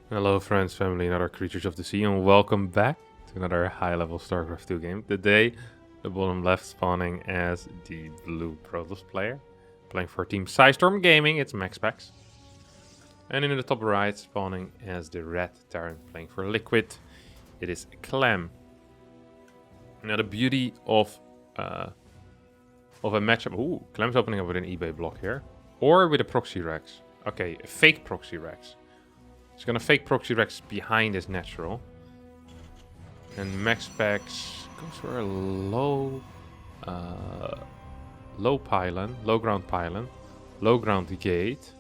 Hello friends, family, and other creatures of the sea, and welcome back to another high-level StarCraft 2 game. Today, the bottom left spawning as the blue Protoss player, playing for Team Storm Gaming, it's MaxPax's. And in the top right, spawning as the red Terran, playing for Liquid, it is Clem. Now the beauty of a matchup... Ooh, Clem's opening up with an eBay block here. Or with a proxy Rex. Okay, a fake proxy Rex. He's gonna fake proxy Rex behind his natural. And MaxPax's goes for a low ground pylon, low ground gate.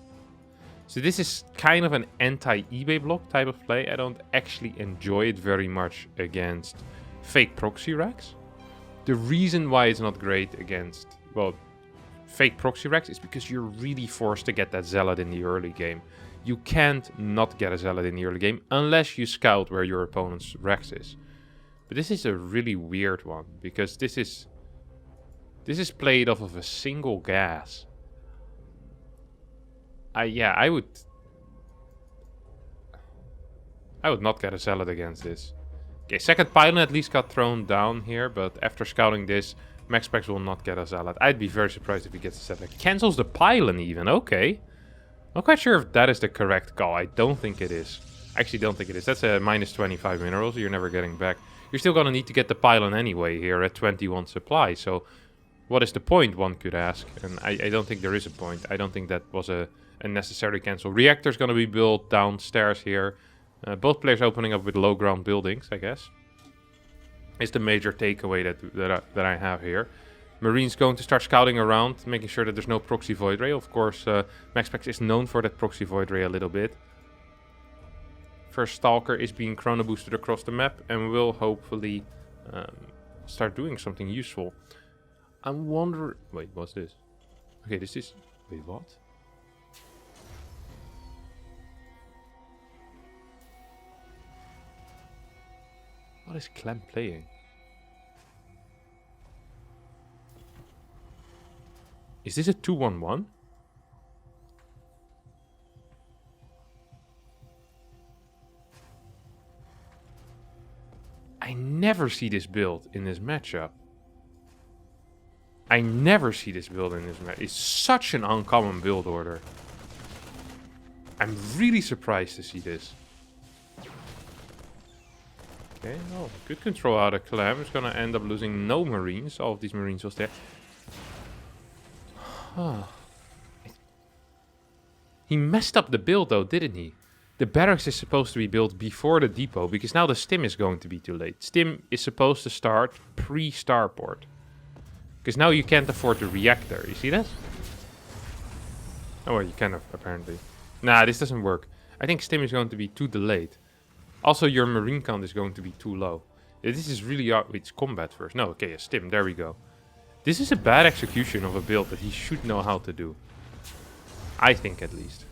So this is kind of an anti-eBay block type of play. I don't actually enjoy it very much against fake proxy Rex. The reason why it's not great against, well, fake proxy Rex is because you're really forced to get that Zealot in the early game. You can't not get a Zealot in the early game unless you scout where your opponent's Rex is. But this is a really weird one because this is played off of a single gas. I would not get a Zealot against this. Okay, second pylon at least got thrown down here, but after scouting this, MaxPax's will not get a Zealot. I'd be very surprised if he gets a Zealot. Cancels the pylon even, okay. Not quite sure if that is the correct call. I don't think it is. I actually don't think it is. That's a minus 25 minerals you're never getting back. You're still gonna need to get the pylon anyway here at 21 supply, so what is the point, one could ask? And I don't think there is a point. I don't think that was a necessary cancel. Reactor's gonna be built downstairs here. Both players opening up with low ground buildings, I guess. Is the major takeaway that I have here. Marine's going to start scouting around, making sure that there's no proxy void ray. Of course, MaxPax's is known for that proxy void ray a little bit. First Stalker is being chrono boosted across the map and will hopefully start doing something useful. I'm wondering... Wait, what's this? Okay, this is... Wait, what? What is Clem playing? Is this a 2-1-1? I never see this build in this matchup. I never see this build in this matchup. It's such an uncommon build order. I'm really surprised to see this. Okay, oh, good control out of Clem. Is gonna end up losing no Marines. All of these Marines will stay. Huh. He messed up the build though, didn't he? The barracks is supposed to be built before the depot, because now the stim is going to be too late. Stim is supposed to start pre-starport. Because now you can't afford the reactor. You see that? Oh, well, you can apparently. Nah, this doesn't work. I think stim is going to be too delayed. Also, your marine count is going to be too low. This is really... It's combat first. No, okay, a stim. There we go. This is a bad execution of a build that he should know how to do. I think, at least.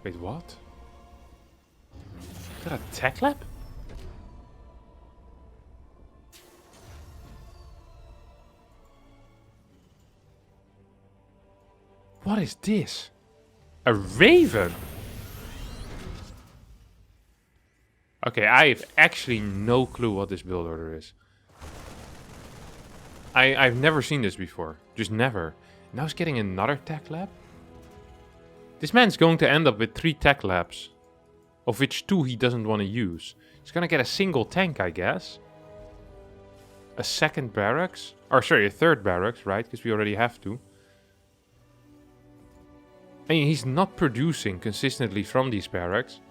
Wait, what? Is that a tech lab? What is this? A raven? Okay, I have actually no clue what this build order is. I've never seen this before. Just never. Now he's getting another tech lab? This man's going to end up with 3 tech labs. Of which 2 he doesn't want to use. He's gonna get a single tank, I guess. A second barracks. Or sorry, a third barracks, right? Because we already have 2. I mean, he's not producing consistently from these barracks.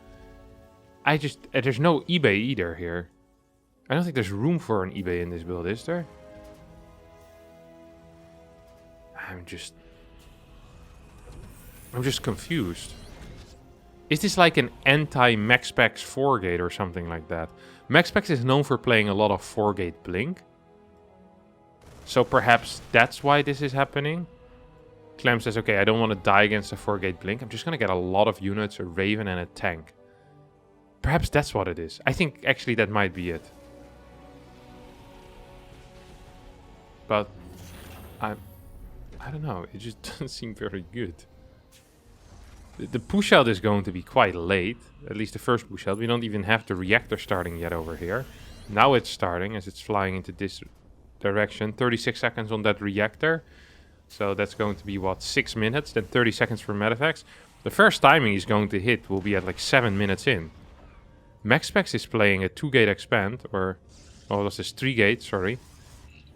There's no eBay either here. I don't think there's room for an eBay in this build, is there? I'm just confused. Is this like an anti-MaxPax's 4-gate or something like that? MaxPax's is known for playing a lot of 4-gate blink. So perhaps that's why this is happening. Clem says, okay, I don't want to die against a 4-gate blink. I'm just going to get a lot of units, a raven and a tank. Perhaps that's what it is. I think actually that might be it. But I don't know. It just doesn't seem very good. The push out is going to be quite late. At least the first push out. We don't even have the reactor starting yet over here. Now it's starting as it's flying into this direction. 36 seconds on that reactor. So that's going to be, what, 6 minutes? Then 30 seconds for medavacs. The first timing he's going to hit will be at like 7 minutes in. MaxPax's is playing a 2-gate expand. Or, oh, that's this 3-gate, sorry.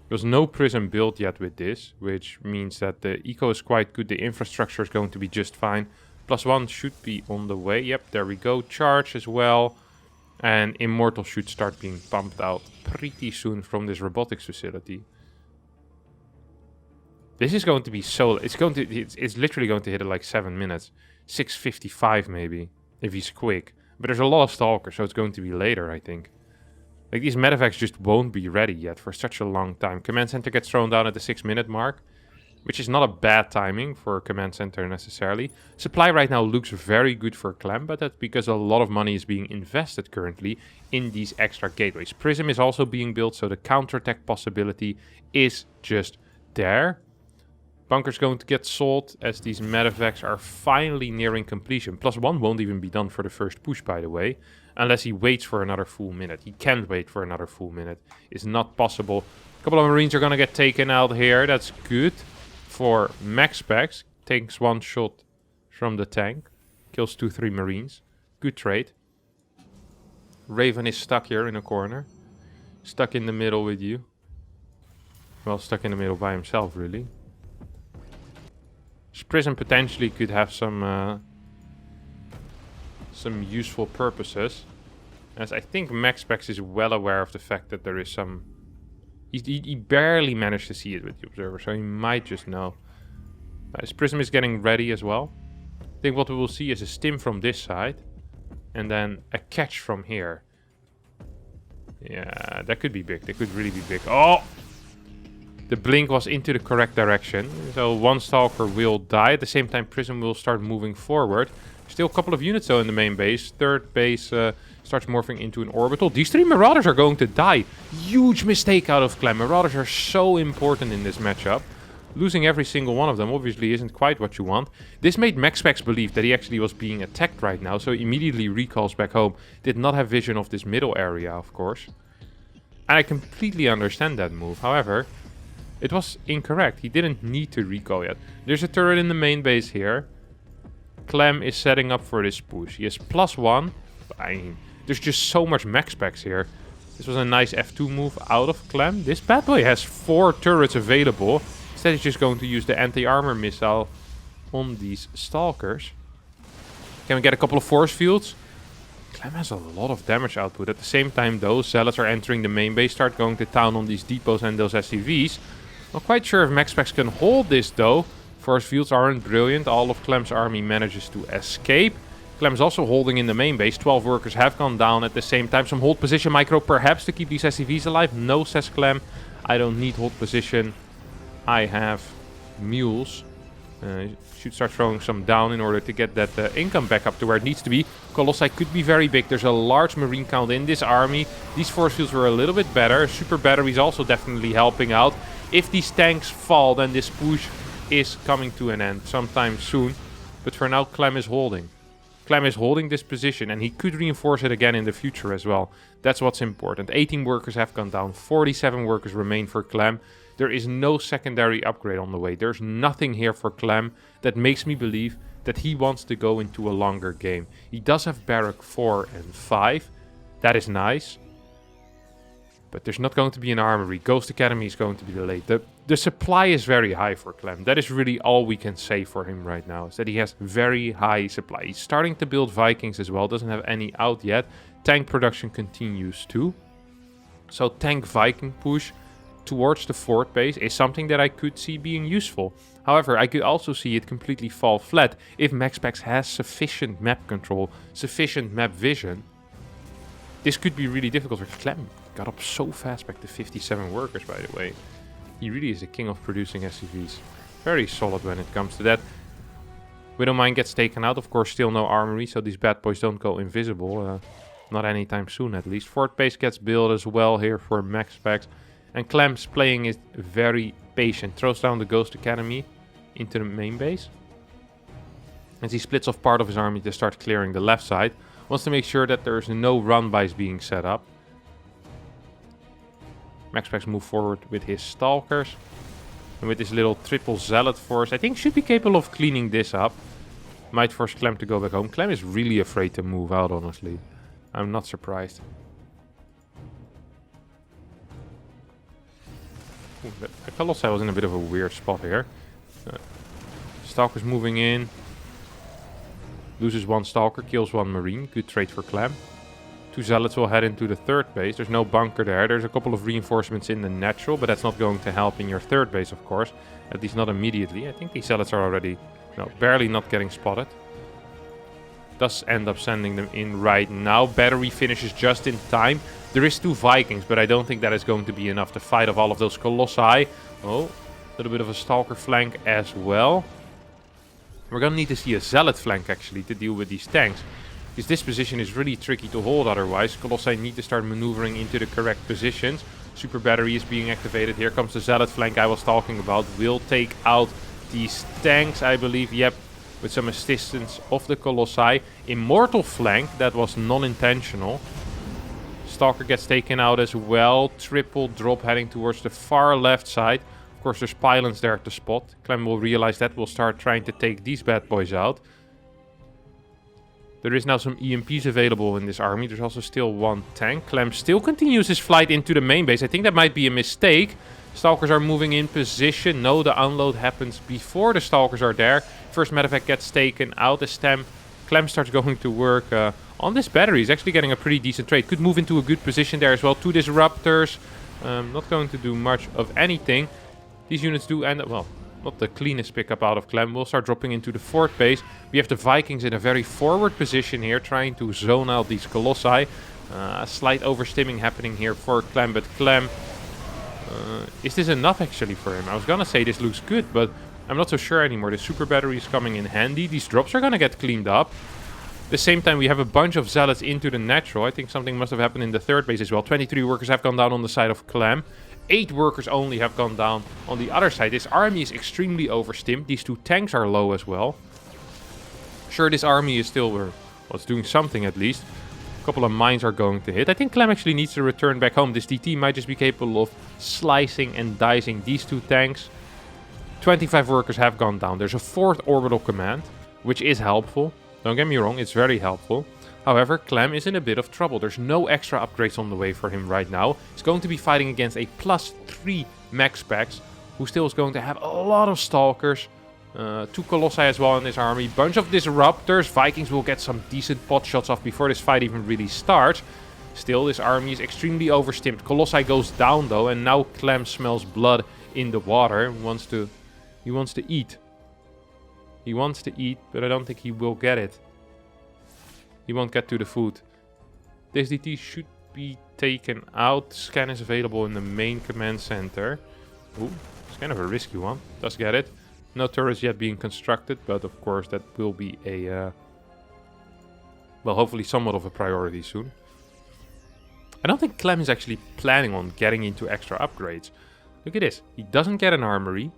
There's no prism built yet with this. Which means that the eco is quite good. The infrastructure is going to be just fine. +1 should be on the way. Yep, there we go. Charge as well. And Immortal should start being pumped out pretty soon from this robotics facility. This is going to be so... It's literally going to hit it like 7 minutes. 6:55 maybe, if he's quick. But there's a lot of stalkers, so it's going to be later, I think. Like, these medavacs just won't be ready yet for such a long time. Command center gets thrown down at the 6-minute mark. Which is not a bad timing for a command center necessarily. Supply right now looks very good for Clem, but that's because a lot of money is being invested currently in these extra gateways. Prism is also being built, so the counterattack possibility is just there. Bunker's going to get sold as these medavacs are finally nearing completion. +1 won't even be done for the first push, by the way, unless he waits for another full minute. He can't wait for another full minute. It's not possible. A couple of Marines are going to get taken out here. That's good. For MaxPax's, takes 1 shot from the tank, kills 2-3 Marines. Good trade. Raven is stuck here in a corner. Stuck in the middle with you. Well, stuck in the middle by himself, really. Prism potentially could have some useful purposes. As I think MaxPax's is well aware of the fact that there is some... He barely managed to see it with the observer, so he might just know. His prism is getting ready as well. I think what we will see is a stim from this side. And then a catch from here. Yeah, that could be big. That could really be big. Oh! The blink was into the correct direction. So 1 stalker will die. At the same time, prism will start moving forward. Still a couple of units though in the main base. Third base starts morphing into an orbital. These 3 Marauders are going to die. Huge mistake out of Clem. Marauders are so important in this matchup. Losing every single one of them obviously isn't quite what you want. This made MaxPax's believe that he actually was being attacked right now. So he immediately recalls back home. Did not have vision of this middle area, of course. And I completely understand that move. However, it was incorrect. He didn't need to recall yet. There's a turret in the main base here. Clem is setting up for this push. He has +1. I mean, there's just so much MaxPax's here. This was a nice F2 move out of Clem. This bad boy has 4 turrets available. Instead he's just going to use the anti-armor missile on these stalkers. Can we get a couple of force fields? Clem has a lot of damage output. At the same time, those zealots are entering the main base, start going to town on these depots and those SCVs. Not quite sure if MaxPax's can hold this though. Force fields aren't brilliant. All of Clem's army manages to escape. Clem's also holding in the main base. 12 workers have gone down at the same time. Some hold position micro perhaps to keep these SCVs alive. No, says Clem. I don't need hold position. I have mules. Should start throwing some down in order to get that income back up to where it needs to be. Colossi could be very big. There's a large marine count in this army. These force fields were a little bit better. Super batteries also definitely helping out. If these tanks fall, then this push is coming to an end sometime soon. But for now, Clem is holding. Clem is holding this position, and he could reinforce it again in the future as well. That's what's important. 18 workers have gone down. 47 workers remain for Clem. There is no secondary upgrade on the way. There's nothing here for Clem that makes me believe that he wants to go into a longer game. He does have Barrack 4 and 5. That is nice. But there's not going to be an armory. Ghost Academy is going to be delayed. The supply is very high for Clem. That is really all we can say for him right now. Is that he has very high supply. He's starting to build Vikings as well. Doesn't have any out yet. Tank production continues too. So tank Viking push towards the fort base is something that I could see being useful. However, I could also see it completely fall flat if MaxPax's has sufficient map control, sufficient map vision. This could be really difficult for Clem. Got up so fast back to 57 workers, by the way. He really is the king of producing SCVs. Very solid when it comes to that. Widowmine gets taken out. Of course, still no armory, so these bad boys don't go invisible. Not anytime soon, at least. Fort base gets built as well here for MaxPax's. And Clem's playing is very patient. Throws down the Ghost Academy. into the main base. As he splits off part of his army to start clearing the left side. Wants to make sure that there's no run-bys being set up. MaxPax's move forward with his stalkers. And with this little triple zealot force, I think should be capable of cleaning this up. Might force Clem to go back home. Clem is really afraid to move out, honestly. I'm not surprised. Ooh, the Colossi was in a bit of a weird spot here. Stalker's moving in. Loses one Stalker, kills one Marine. Good trade for Clem. 2 Zealots will head into the third base. There's no bunker there. There's a couple of reinforcements in the natural, but that's not going to help in your third base, of course. At least not immediately. I think these Zealots are already, no, barely not getting spotted. Does end up sending them in right now. Battery finishes just in time. There is 2 Vikings, but I don't think that is going to be enough to fight off all of those Colossi. Oh, a little bit of a Stalker flank as well. We're going to need to see a Zealot flank, actually, to deal with these tanks. Because this position is really tricky to hold otherwise. Colossi need to start maneuvering into the correct positions. Super battery is being activated. Here comes the Zealot flank I was talking about. Will take out these tanks, I believe. Yep, with some assistance of the Colossi. Immortal flank, that was non-intentional. Stalker gets taken out as well. Triple drop heading towards the far left side. Of course, there's pylons there to spot. Clem will realize that. Will start trying to take these bad boys out. There is now some EMPs available in this army. There's also still 1 tank. Clem still continues his flight into the main base. I think that might be a mistake. Stalkers are moving in position. No, the unload happens before the Stalkers are there. First medevac gets taken out. Clem starts going to work on this battery. He's actually getting a pretty decent trade. Could move into a good position there as well. 2 Disruptors. Not going to do much of anything. These units do end up, well, not the cleanest pickup out of Clem. We'll start dropping into the fourth base. We have the Vikings in a very forward position here, trying to zone out these Colossi. A slight overstimming happening here for Clem, but Clem... is this enough actually for him? I was gonna say this looks good, but I'm not so sure anymore. The super battery is coming in handy. These drops are gonna get cleaned up. At the same time, we have a bunch of Zealots into the natural. I think something must have happened in the third base as well. 23 workers have gone down on the side of Clem. 8 workers only have gone down on the other side. This army is extremely overstimmed. These 2 tanks are low as well. Sure, this army is still, well, it's doing something at least. A couple of mines are going to hit. I think Clem actually needs to return back home. This DT might just be capable of slicing and dicing these 2 tanks. 25 workers have gone down. There's a 4th orbital command, which is helpful. Don't get me wrong, it's very helpful. However, Clem is in a bit of trouble. There's no extra upgrades on the way for him right now. He's going to be fighting against a +3 MaxPax's, who still is going to have a lot of Stalkers. 2 Colossi as well in this army. Bunch of Disruptors. Vikings will get some decent pot shots off before this fight even really starts. Still, this army is extremely overstimmed. Colossi goes down though, and now Clem smells blood in the water. He wants to eat. He wants to eat, but I don't think he will get it. He won't get to the food. This DT should be taken out. Scan is available in the main command center. Ooh, it's kind of a risky one. Does get it. No turrets yet being constructed, but of course that will be a... well, hopefully somewhat of a priority soon. I don't think Clem is actually planning on getting into extra upgrades. Look at this. He doesn't get an armory.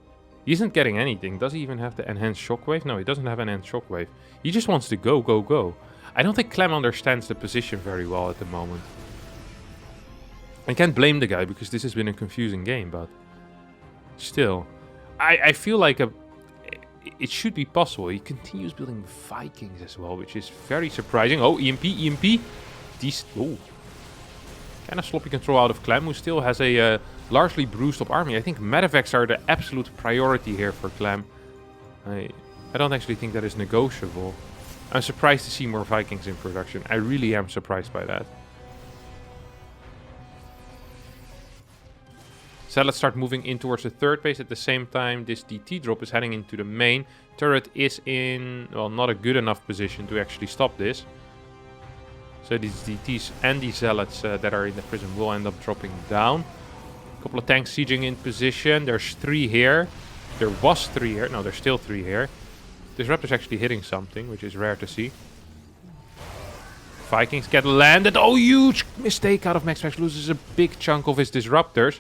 He isn't getting anything. Does he even have the enhanced shockwave? No, he doesn't have enhanced shockwave. He just wants to go, go, go. I don't think Clem understands the position very well at the moment. I can't blame the guy because this has been a confusing game, but still. I feel like it should be possible. He continues building Vikings as well, which is very surprising. Oh, EMP, EMP. These... oh. Kind of sloppy control out of Clem, who still has a largely bruised up army. I think medevacs are the absolute priority here for Clem. I don't actually think that is negotiable. I'm surprised to see more Vikings in production. I really am surprised by that. So let's start moving in towards the third base. At the same time, this DT drop is heading into the main. Turret is in, well, not a good enough position to actually stop this. So these DTs and these Zealots that are in the prison will end up dropping down. A couple of tanks sieging in position. There's 3 here. There was 3 here. No, there's still 3 here. Disruptor's actually hitting something, which is rare to see. Vikings get landed. Oh, huge mistake out of MaxPax's. Loses a big chunk of his Disruptors.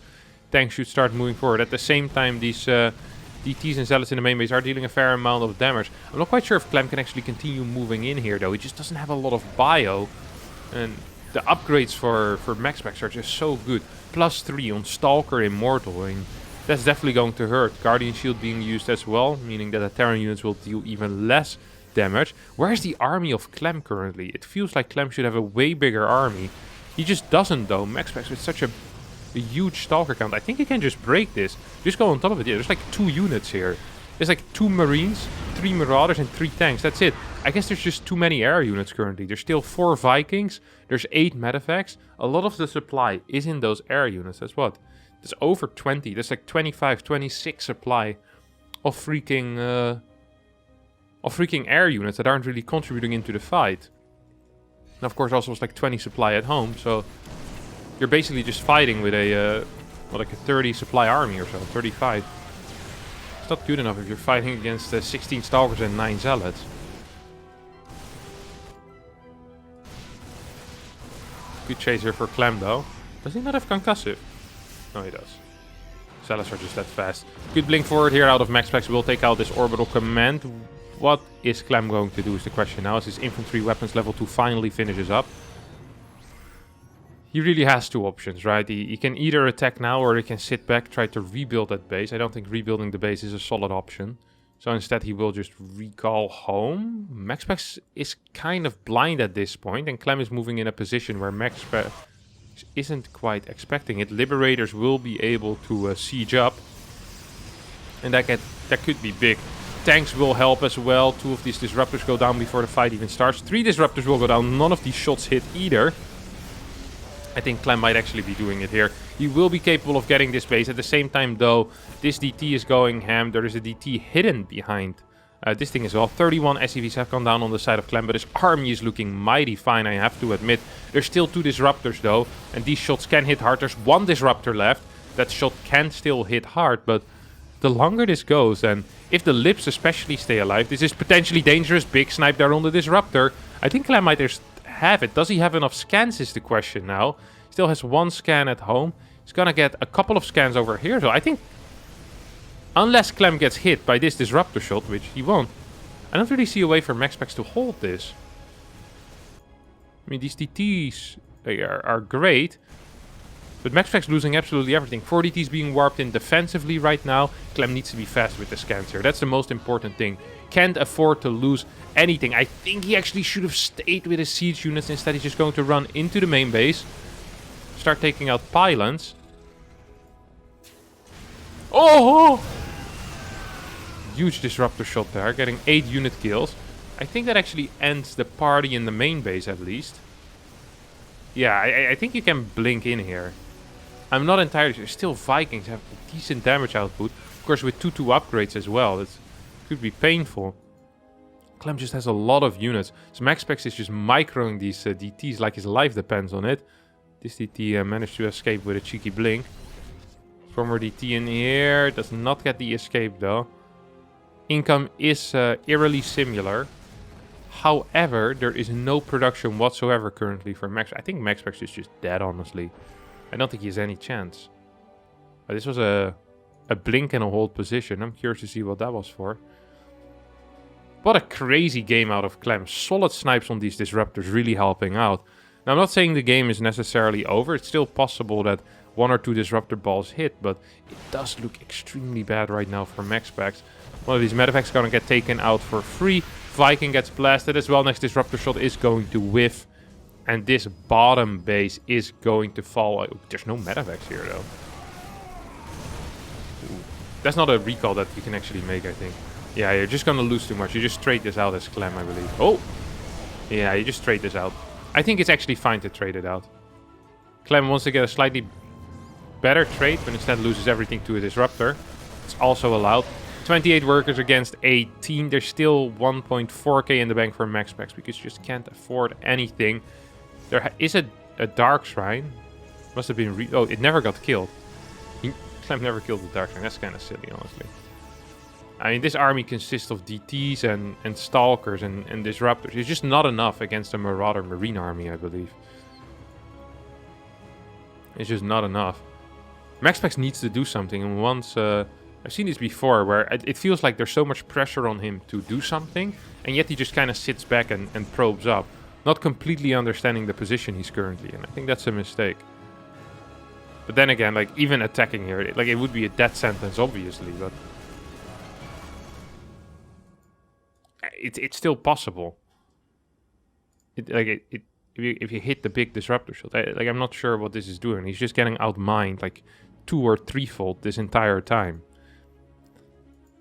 Tanks should start moving forward. At the same time, these DTs and Zealots in the main base are dealing a fair amount of damage. I'm not quite sure if Clem can actually continue moving in here, though. He just doesn't have a lot of bio. And the upgrades for MaxPax are just so good. +3 on Stalker Immortal. And that's definitely going to hurt. Guardian Shield being used as well, meaning that the Terran units will deal even less damage. Where's the army of Clem currently? It feels like Clem should have a way bigger army. He just doesn't, though. MaxPax with such a huge Stalker count. I think he can just break this. Just go on top of it. Yeah, there's like 2 units here. There's like 2 Marines, 3 Marauders, and 3 tanks. That's it. I guess there's just too many air units currently. There's still 4 Vikings. There's 8 Medevacs. A lot of the supply is in those air units. That's what? There's over 20. There's like 25, 26 supply of freaking air units that aren't really contributing into the fight. And of course also was like 20 supply at home. So you're basically just fighting with a like a 30 supply army or so, 35. It's not good enough if you're fighting against 16 Stalkers and 9 Zealots. Good chase here for Clem, though. Does he not have concussive? No, he does. Zealots are just that fast. Good blink forward here out of MaxPax. Will take out this orbital command. What is Clem going to do is the question now, as his infantry weapons level 2 finally finishes up. He really has 2 options, right? He can either attack now or he can sit back, try to rebuild that base. I don't think rebuilding the base is a solid option. So instead he will just recall home. MaxPax is kind of blind at this point, and Clem is moving in a position where MaxPax isn't quite expecting it. Liberators will be able to siege up, and that could be big. Tanks will help as well. 2 of these Disruptors go down before the fight even starts. 3 Disruptors will go down. None of these shots hit either. I think Clem might actually be doing it here. He will be capable of getting this base. At the same time, though, this DT is going ham. There is a DT hidden behind this thing as well. 31 SCVs have gone down on the side of Clem, but his army is looking mighty fine, I have to admit. There's still 2 Disruptors, though, and these shots can hit hard. There's 1 Disruptor left. That shot can still hit hard, but the longer this goes, and if the Lips especially stay alive, this is potentially dangerous. Big snipe there on the Disruptor. I think Clem might just have it. Does he have enough scans is the question now. Still has 1 scan at home. He's gonna get a couple of scans over here. So I think, unless Clem gets hit by this Disruptor shot, which he won't, I don't really see a way for MaxPax to hold this. I mean, these DTs are great, but MaxPax losing absolutely everything. 4 DTs being warped in defensively right now. Clem needs to be fast with the scans here. That's the most important thing. Can't afford to lose anything. I think he actually should have stayed with his siege units. Instead, he's just going to run into the main base. Start taking out pylons. Oh! Huge Disruptor shot there, getting 8 unit kills. I think that actually ends the party in the main base at least. Yeah, I think you can blink in here. I'm not entirely sure. Still, Vikings have decent damage output. Of course, with 2-2 upgrades as well. That could be painful. Clem just has a lot of units. So MaxPax is just microing these DTs like his life depends on it. This DT managed to escape with a cheeky blink. Former DT in here. Does not get the escape though. Income is eerily similar. However, there is no production whatsoever currently for Max. I think MaxPax is just dead, honestly. I don't think he has any chance. This was a blink and a hold position. I'm curious to see what that was for. What a crazy game out of Clem. Solid snipes on these Disruptors, really helping out. Now, I'm not saying the game is necessarily over. It's still possible that 1 or 2 Disruptor balls hit, but it does look extremely bad right now for MaxPax. One of these Medevacs going to get taken out for free. Viking gets blasted as well. Next Disruptor shot is going to whiff. And this bottom base is going to fall. There's no Medevacs here, though. Ooh. That's not a recall that you can actually make, I think. Yeah, you're just going to lose too much. You just trade this out as Clem, I believe. Oh! Yeah, you just trade this out. I think it's actually fine to trade it out. Clem wants to get a slightly better trade, but instead loses everything to a Disruptor. It's also allowed. 28 workers against 18. There's still 1.4k in the bank for MaxPax because you just can't afford anything. There is a Dark Shrine. Must have been... Oh, it never got killed. Clem never killed the Dark Shrine. That's kind of silly, honestly. I mean, this army consists of DTs and Stalkers and Disruptors. It's just not enough against a Marauder Marine army, I believe. It's just not enough. MaxPax needs to do something, and once I've seen this before where it feels like there's so much pressure on him to do something, and yet he just kind of sits back and probes up, not completely understanding the position he's currently in. I think that's a mistake. But then again, like, even attacking here, it would be a death sentence, obviously, but it's still possible. If you hit the big disruptor shot, I'm not sure what this is doing. He's just getting outmined like 2- or 3-fold this entire time.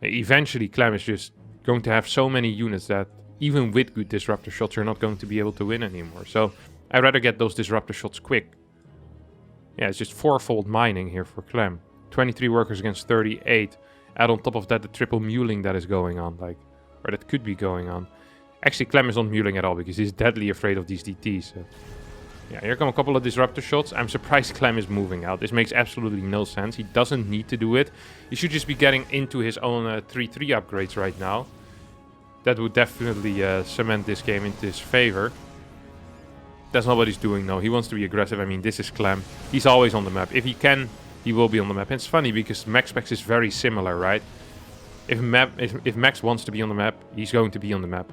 Eventually, Clem is just going to have so many units that even with good disruptor shots, you're not going to be able to win anymore. So I'd rather get those disruptor shots quick. Yeah, it's just 4-fold mining here for Clem. 23 workers against 38. Add on top of that the triple muling that is going on, or that could be going on. Actually, Clem is not muling at all because he's deadly afraid of these DTs. So. Yeah, here come a couple of disruptor shots. I'm surprised Clem is moving out. This makes absolutely no sense. He doesn't need to do it. He should just be getting into his own 3-3 upgrades right now. That would definitely cement this game into his favor. That's not what he's doing, no. He wants to be aggressive. I mean, this is Clem. He's always on the map. If he can, he will be on the map. And it's funny because MaxPax's is very similar, right? If Max wants to be on the map, he's going to be on the map.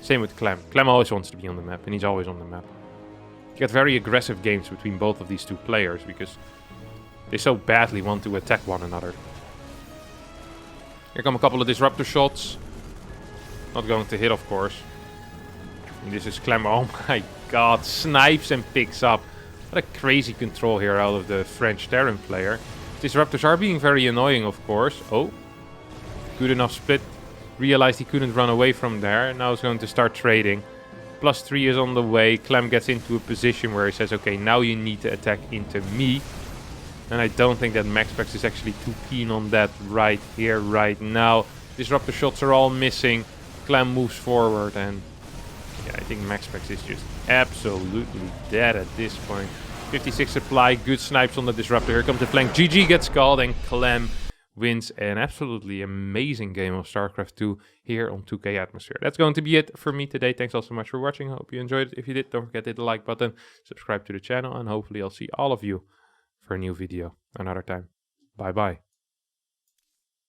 Same with Clem. Clem always wants to be on the map, and he's always on the map. You get very aggressive games between both of these two players because they so badly want to attack one another. Here come a couple of disruptor shots. Not going to hit, of course. And this is Clem. Oh my god. Snipes and picks up. What a crazy control here out of the French Terran player. Disruptors are being very annoying, of course. Oh. Good enough split. Realized he couldn't run away from there. Now he's going to start trading. +3 is on the way. Clem gets into a position where he says, okay, now you need to attack into me. And I don't think that MaxPax's is actually too keen on that right here, right now. Disruptor shots are all missing. Clem moves forward and yeah, I think MaxPax's is just absolutely dead at this point. 56 supply, good snipes on the disruptor. Here comes the flank. GG gets called and Clem wins an absolutely amazing game of StarCraft 2 here on 2K Atmosphere. That's going to be it for me today. Thanks all so much for watching. I hope you enjoyed it. If you did, don't forget to hit the like button, subscribe to the channel, and hopefully I'll see all of you for a new video another time. Bye bye.